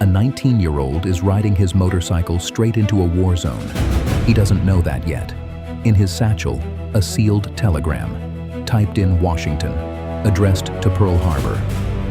A 19-year-old is riding his motorcycle straight into a war zone. He doesn't know that yet. In his satchel, a sealed telegram, typed in Washington, addressed to Pearl Harbor.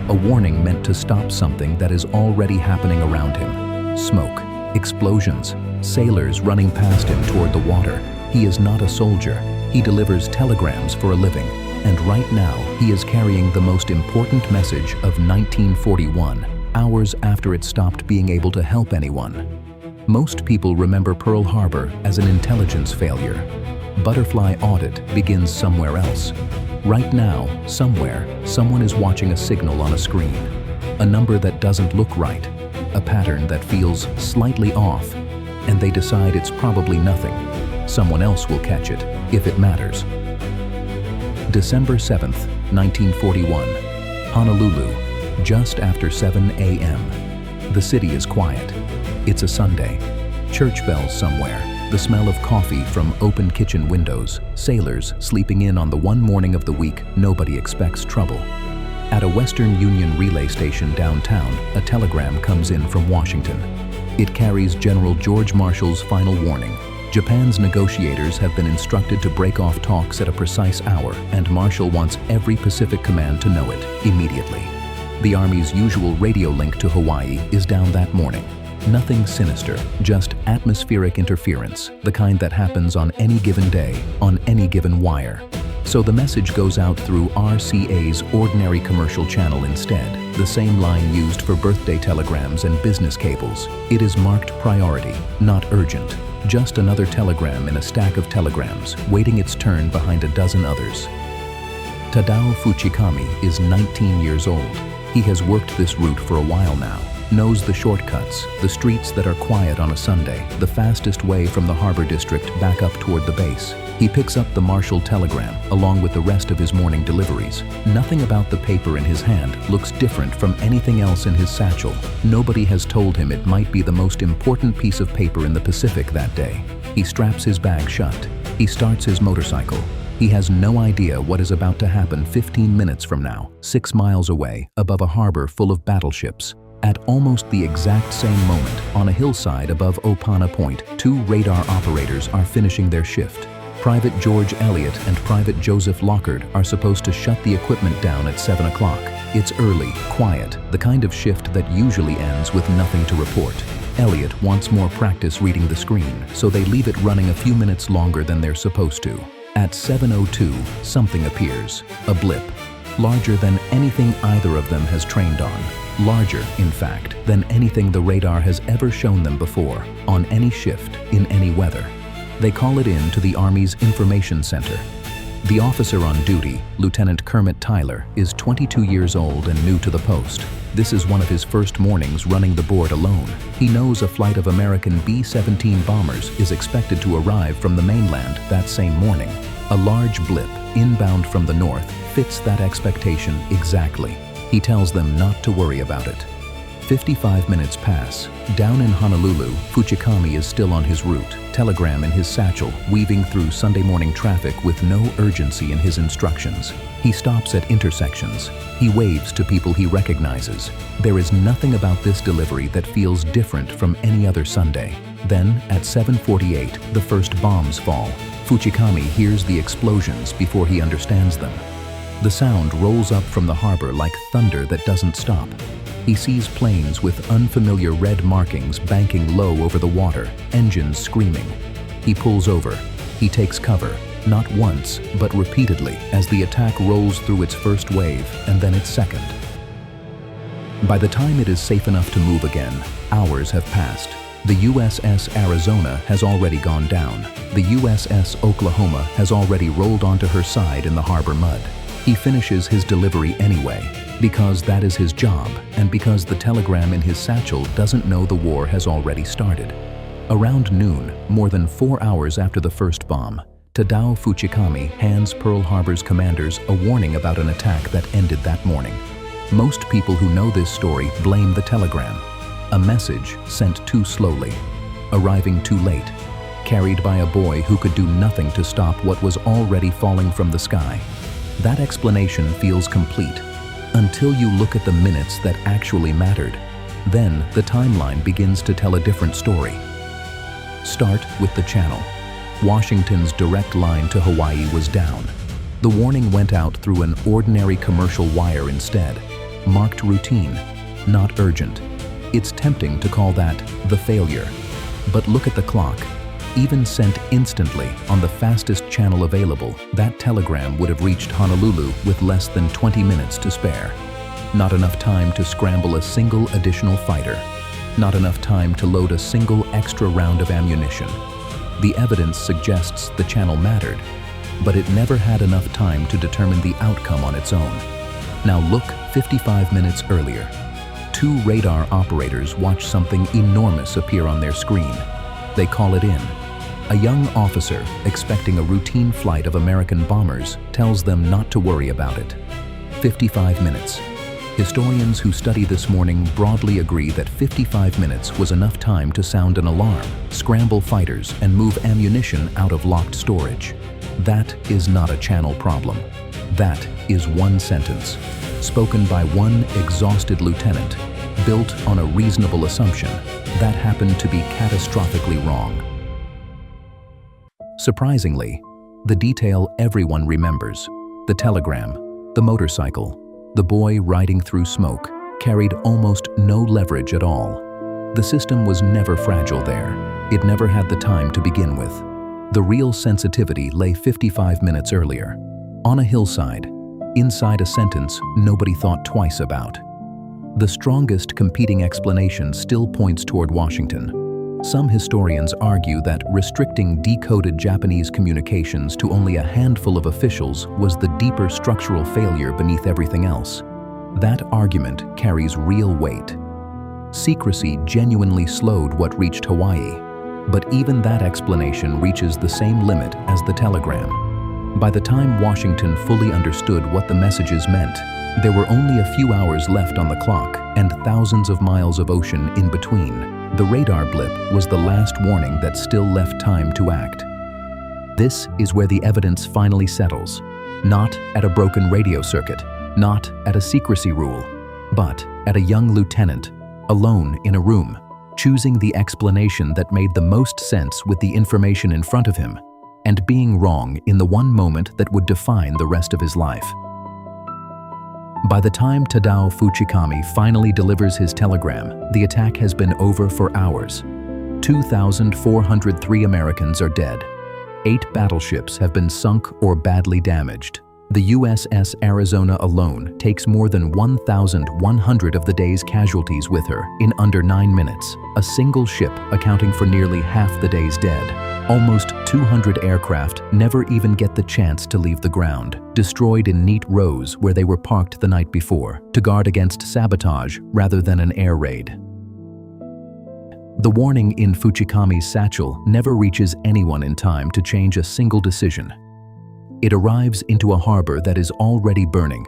A warning meant to stop something that is already happening around him. Smoke, explosions, sailors running past him toward the water. He is not a soldier. He delivers telegrams for a living. And right now, he is carrying the most important message of 1941, hours after it stopped being able to help anyone. Most people remember Pearl Harbor as an intelligence failure. Butterfly Audit begins somewhere else. Right now, somewhere, someone is watching a signal on a screen. A number that doesn't look right, a pattern that feels slightly off, and they decide it's probably nothing. Someone else will catch it, if it matters. December 7th, 1941, Honolulu, just after 7 a.m. The city is quiet. It's a Sunday. Church bells somewhere, the smell of coffee from open kitchen windows, sailors sleeping in on the one morning of the week nobody expects trouble. At a Western Union relay station downtown, a telegram comes in from Washington. It carries General George Marshall's final warning. Japan's negotiators have been instructed to break off talks at a precise hour, and Marshall wants every Pacific command to know it immediately. The Army's usual radio link to Hawaii is down that morning. Nothing sinister, just atmospheric interference, the kind that happens on any given day, on any given wire. So the message goes out through RCA's ordinary commercial channel instead, the same line used for birthday telegrams and business cables. It is marked priority, not urgent. Just another telegram in a stack of telegrams, waiting its turn behind a dozen others. Tadao Fuchikami is 19 years old. He has worked this route for a while now, knows the shortcuts, the streets that are quiet on a Sunday, the fastest way from the harbor district back up toward the base. He picks up the Marshall telegram, along with the rest of his morning deliveries. Nothing about the paper in his hand looks different from anything else in his satchel. Nobody has told him it might be the most important piece of paper in the Pacific that day. He straps his bag shut. He starts his motorcycle. He has no idea what is about to happen 15 minutes from now, 6 miles away, above a harbor full of battleships. At almost the exact same moment, on a hillside above Opana Point, 2 radar operators are finishing their shift. Private George Elliott and Private Joseph Lockard are supposed to shut the equipment down at 7 o'clock. It's early, quiet, the kind of shift that usually ends with nothing to report. Elliott wants more practice reading the screen, so they leave it running a few minutes longer than they're supposed to. At 7:02, something appears, a blip, larger than anything either of them has trained on. Larger, in fact, than anything the radar has ever shown them before, on any shift, in any weather. They call it in to the Army's Information Center. The officer on duty, Lieutenant Kermit Tyler, is 22 years old and new to the post. This is one of his first mornings running the board alone. He knows a flight of American B-17 bombers is expected to arrive from the mainland that same morning. A large blip, inbound from the north, fits that expectation exactly. He tells them not to worry about it. 55 minutes pass. Down in Honolulu, Fuchikami is still on his route, telegram in his satchel, weaving through Sunday morning traffic with no urgency in his instructions. He stops at intersections. He waves to people he recognizes. There is nothing about this delivery that feels different from any other Sunday. Then, at 7:48, the first bombs fall. Fuchikami hears the explosions before he understands them. The sound rolls up from the harbor like thunder that doesn't stop. He sees planes with unfamiliar red markings banking low over the water, engines screaming. He pulls over. He takes cover, not once, but repeatedly, as the attack rolls through its first wave and then its second. By the time it is safe enough to move again, hours have passed. The USS Arizona has already gone down. The USS Oklahoma has already rolled onto her side in the harbor mud. He finishes his delivery anyway, because that is his job, and because the telegram in his satchel doesn't know the war has already started. Around noon, more than 4 hours after the first bomb, Tadao Fuchikami hands Pearl Harbor's commanders a warning about an attack that ended that morning. Most people who know this story blame the telegram. A message sent too slowly, arriving too late, carried by a boy who could do nothing to stop what was already falling from the sky. That explanation feels complete until you look at the minutes that actually mattered. Then the timeline begins to tell a different story. Start with the channel. Washington's direct line to Hawaii was down. The warning went out through an ordinary commercial wire instead, marked routine, not urgent. It's tempting to call that the failure. But look at the clock. Even sent instantly on the fastest channel available, that telegram would have reached Honolulu with less than 20 minutes to spare. Not enough time to scramble a single additional fighter. Not enough time to load a single extra round of ammunition. The evidence suggests the channel mattered, but it never had enough time to determine the outcome on its own. Now look 55 minutes earlier. Two radar operators watch something enormous appear on their screen. They call it in. A young officer, expecting a routine flight of American bombers, tells them not to worry about it. 55 minutes. Historians who study this morning broadly agree that 55 minutes was enough time to sound an alarm, scramble fighters, and move ammunition out of locked storage. That is not a channel problem. That is one sentence, spoken by one exhausted lieutenant, built on a reasonable assumption that happened to be catastrophically wrong. Surprisingly, the detail everyone remembers, the telegram, the motorcycle, the boy riding through smoke, carried almost no leverage at all. The system was never fragile there. It never had the time to begin with. The real sensitivity lay 55 minutes earlier, on a hillside, inside a sentence nobody thought twice about. The strongest competing explanation still points toward Washington. Some historians argue that restricting decoded Japanese communications to only a handful of officials was the deeper structural failure beneath everything else. That argument carries real weight. Secrecy genuinely slowed what reached Hawaii, but even that explanation reaches the same limit as the telegram. By the time Washington fully understood what the messages meant, there were only a few hours left on the clock and thousands of miles of ocean in between. The radar blip was the last warning that still left time to act. This is where the evidence finally settles. Not at a broken radio circuit, not at a secrecy rule, but at a young lieutenant, alone in a room, choosing the explanation that made the most sense with the information in front of him, and being wrong in the one moment that would define the rest of his life. By the time Tadao Fujikami finally delivers his telegram, the attack has been over for hours. 2,403 Americans are dead. 8 battleships have been sunk or badly damaged. The USS Arizona alone takes more than 1,100 of the day's casualties with her in under 9 minutes, a single ship accounting for nearly half the day's dead. Almost 200 aircraft never even get the chance to leave the ground, destroyed in neat rows where they were parked the night before, to guard against sabotage rather than an air raid. The warning in Fujikami's satchel never reaches anyone in time to change a single decision. It arrives into a harbor that is already burning,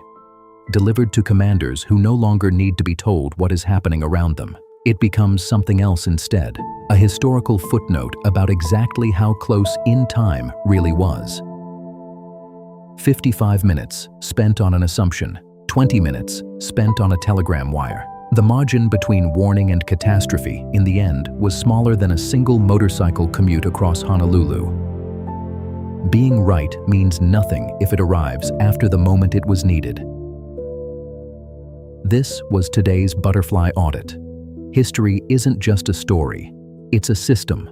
delivered to commanders who no longer need to be told what is happening around them. It becomes something else instead, a historical footnote about exactly how close in time really was. 55 minutes spent on an assumption, 20 minutes spent on a telegram wire. The margin between warning and catastrophe, in the end, was smaller than a single motorcycle commute across Honolulu. Being right means nothing if it arrives after the moment it was needed. This was today's Butterfly Audit. History isn't just a story, it's a system.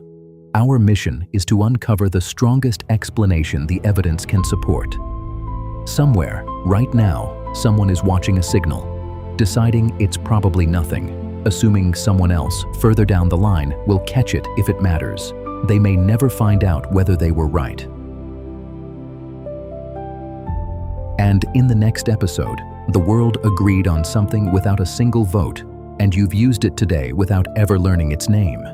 Our mission is to uncover the strongest explanation the evidence can support. Somewhere, right now, someone is watching a signal, deciding it's probably nothing, assuming someone else, further down the line, will catch it if it matters. They may never find out whether they were right. And in the next episode, the world agreed on something without a single vote, and you've used it today without ever learning its name.